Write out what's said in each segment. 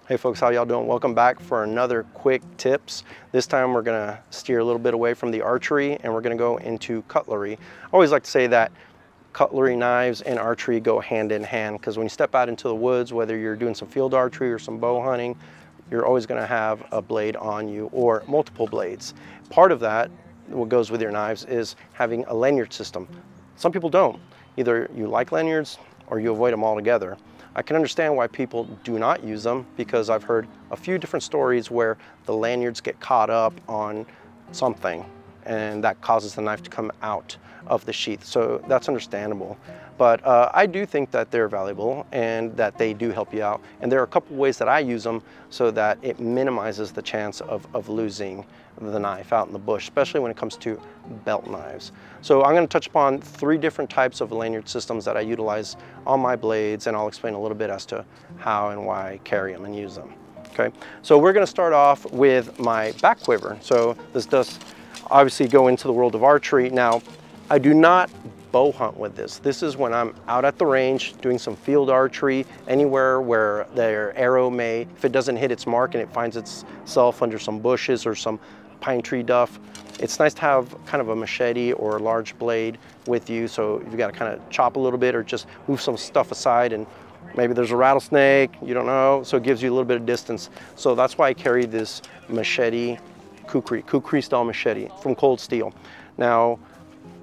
Hey folks, how y'all doing? Welcome back for another quick tips. This time we're gonna steer a little bit away from the archery and we're gonna go into cutlery. I always like to say that cutlery, knives, and archery go hand in hand, because when you step out into the woods, whether you're doing some field archery or some bow hunting, you're always gonna have a blade on you or multiple blades. Part of that, what goes with your knives, is having a lanyard system. Some people don't. Either you like lanyards or you avoid them altogether. I can understand why people do not use them, because I've heard a few different stories where the lanyards get caught up on something and that causes the knife to come out of the sheath. So that's understandable. But I do think that they're valuable and that they do help you out. And there are a couple ways that I use them so that it minimizes the chance of losing the knife out in the bush, especially when it comes to belt knives. So I'm going to touch upon 3 different types of lanyard systems that I utilize on my blades, and I'll explain a little bit as to how and why I carry them and use them. Okay, so we're going to start off with my back quiver. So this does obviously go into the world of archery. Now, I do not bow hunt with this. This is when I'm out at the range doing some field archery, anywhere where their arrow may, if it doesn't hit its mark and it finds itself under some bushes or some pine tree duff, it's nice to have kind of a machete or a large blade with you. So you've got to kind of chop a little bit or just move some stuff aside, and maybe there's a rattlesnake, you don't know, so it gives you a little bit of distance. So that's why I carry this machete, kukri style machete from Cold Steel. Now,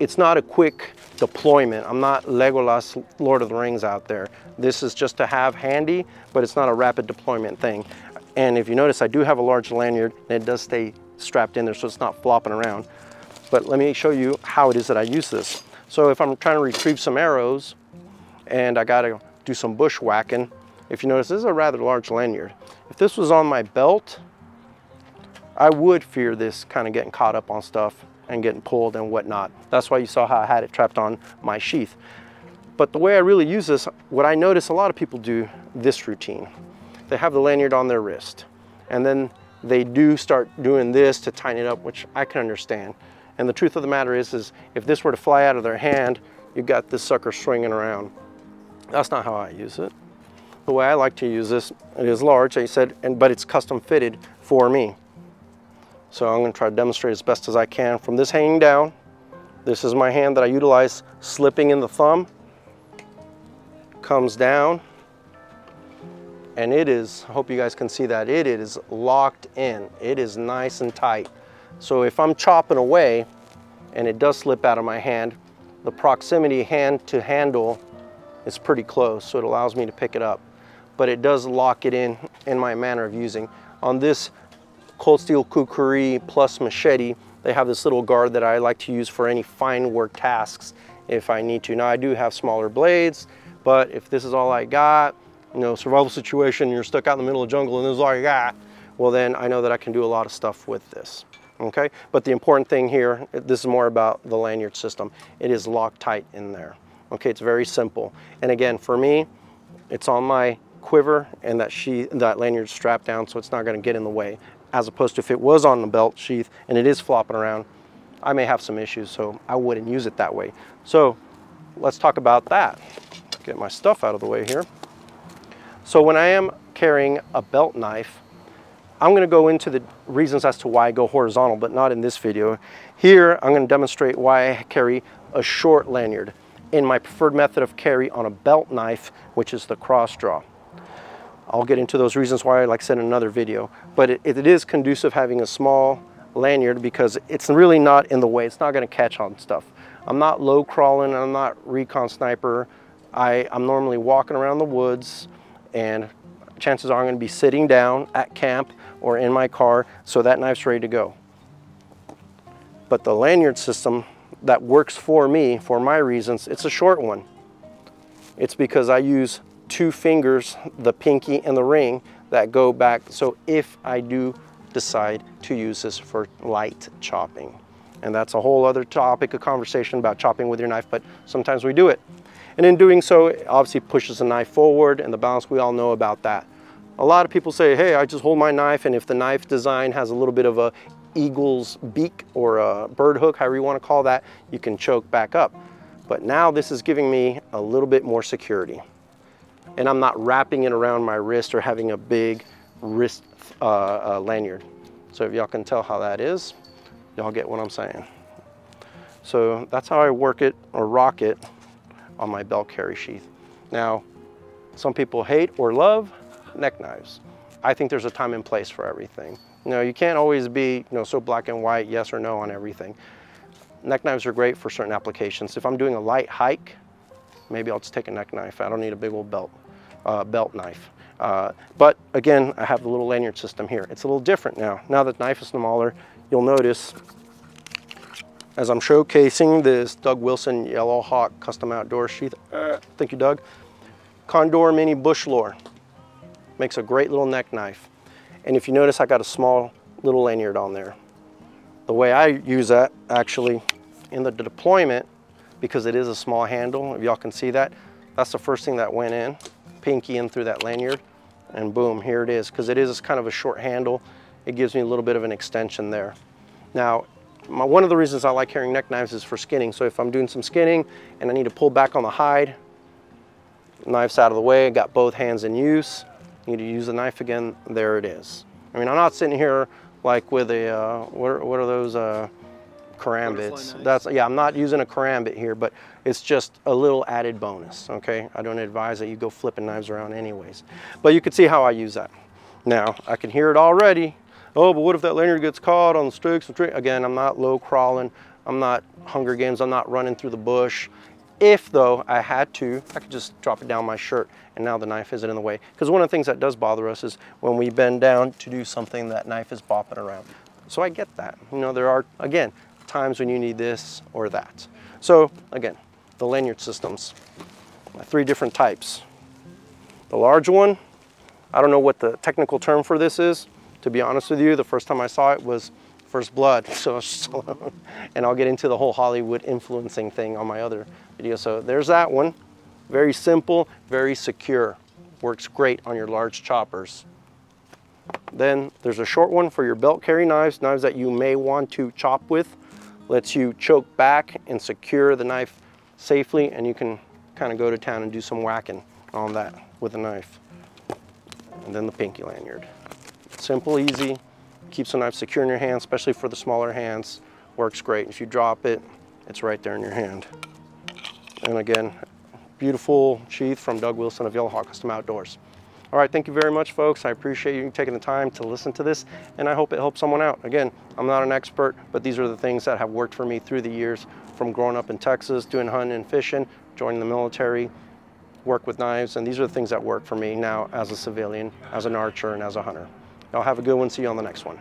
it's not a quick deployment. I'm not Legolas Lord of the Rings out there. This is just to have handy, but it's not a rapid deployment thing. And if you notice, I do have a large lanyard and it does stay strapped in there, so it's not flopping around. But let me show you how it is that I use this. So if I'm trying to retrieve some arrows and I gotta do some bushwhacking, if you notice, this is a rather large lanyard. If this was on my belt, I would fear this kind of getting caught up on stuff and getting pulled and whatnot. That's why you saw how I had it trapped on my sheath. But the way I really use this, what I notice a lot of people do this routine. They have the lanyard on their wrist, and then they do start doing this to tighten it up, which I can understand. And the truth of the matter is if this were to fly out of their hand, you've got this sucker swinging around. That's not how I use it. The way I like to use this, it is large, like I said, but it's custom fitted for me. So I'm going to try to demonstrate as best as I can from this hanging down. This is my hand that I utilize slipping in the thumb. Comes down. And it is, I hope you guys can see that, it is locked in. It is nice and tight. So if I'm chopping away and it does slip out of my hand, the proximity hand to handle is pretty close, so it allows me to pick it up. But it does lock it in my manner of using. On this Cold Steel Kukri Plus machete, they have this little guard that I like to use for any fine work tasks if I need to. Now, I do have smaller blades, but if this is all I got, you know, survival situation, you're stuck out in the middle of the jungle and this is all you got, well then I know that I can do a lot of stuff with this, okay? But the important thing here, this is more about the lanyard system. It is locked tight in there, okay? It's very simple. And again, for me, it's on my quiver and that lanyard strapped down, so it's not gonna get in the way. As opposed to if it was on the belt sheath and it is flopping around, I may have some issues, so I wouldn't use it that way. So let's talk about that. Get my stuff out of the way here. So when I am carrying a belt knife, I'm going to go into the reasons as to why I go horizontal, but not in this video. Here, I'm going to demonstrate why I carry a short lanyard in my preferred method of carry on a belt knife, which is the cross draw. I'll get into those reasons why, like I said, in another video. But it is conducive having a small lanyard because it's really not in the way. It's not going to catch on stuff. I'm not low crawling. I'm not recon sniper. I'm normally walking around the woods, and chances are I'm going to be sitting down at camp or in my car, so that knife's ready to go. But the lanyard system that works for me, for my reasons, it's a short one. It's because I use 2 fingers, the pinky and the ring, that go back. So if I do decide to use this for light chopping, and that's a whole other topic of conversation about chopping with your knife, but sometimes we do it. And in doing so, it obviously pushes the knife forward, and the balance, we all know about that. A lot of people say, hey, I just hold my knife, and if the knife design has a little bit of a eagle's beak or a bird hook, however you want to call that, you can choke back up. But now this is giving me a little bit more security. And I'm not wrapping it around my wrist or having a big wrist lanyard. So if y'all can tell how that is, y'all get what I'm saying. So that's how I work it or rock it on my belt carry sheath. Now, some people hate or love neck knives. I think there's a time and place for everything. You know, you can't always be, you know, so black and white, yes or no on everything. Neck knives are great for certain applications. If I'm doing a light hike, maybe I'll just take a neck knife. I don't need a big old belt knife. But again, I have the little lanyard system here. It's a little different now. Now that the knife is smaller, you'll notice as I'm showcasing this Doug Wilson Yellow Hawk Custom Outdoor Sheath. Thank you, Doug. Condor Mini Bush Lore. Makes a great little neck knife. And if you notice, I got a small little lanyard on there. The way I use that actually in the deployment, because it is a small handle, if y'all can see that, that's the first thing that went in, pinky in through that lanyard, and boom, here it is. Because it is kind of a short handle, it gives me a little bit of an extension there. Now, one of the reasons I like carrying neck knives is for skinning. So if I'm doing some skinning and I need to pull back on the hide, knife's out of the way, got both hands in use. Need to use the knife again, there it is. I mean, I'm not sitting here like with a, what are those karambits? That's, yeah, I'm not using a karambit here, but it's just a little added bonus, okay? I don't advise that you go flipping knives around anyways. But you can see how I use that. Now, I can hear it already. Oh, but what if that lanyard gets caught on the sticks? Again, I'm not low crawling. I'm not Hunger Games. I'm not running through the bush. If though I had to, I could just drop it down my shirt and now the knife isn't in the way. Because one of the things that does bother us is when we bend down to do something, that knife is bopping around. So I get that. You know, there are, again, times when you need this or that. So again, the lanyard systems, 3 different types. The large one, I don't know what the technical term for this is. To be honest with you, the first time I saw it was First Blood, so and I'll get into the whole Hollywood influencing thing on my other video. So there's that one, very simple, very secure, works great on your large choppers. Then there's a short one for your belt carry knives, knives that you may want to chop with, lets you choke back and secure the knife safely, and you can kind of go to town and do some whacking on that with a knife. And then the pinky lanyard, simple, easy. Keeps the knife secure in your hand, especially for the smaller hands. Works great. If you drop it, it's right there in your hand. And again, beautiful sheath from Doug Wilson of Yellow Hawk Custom Outdoors. All right, thank you very much, folks. I appreciate you taking the time to listen to this, and I hope it helps someone out. Again, I'm not an expert, but these are the things that have worked for me through the years, from growing up in Texas, doing hunting and fishing, joining the military, work with knives, and these are the things that work for me now as a civilian, as an archer, and as a hunter. Y'all have a good one. See you on the next one.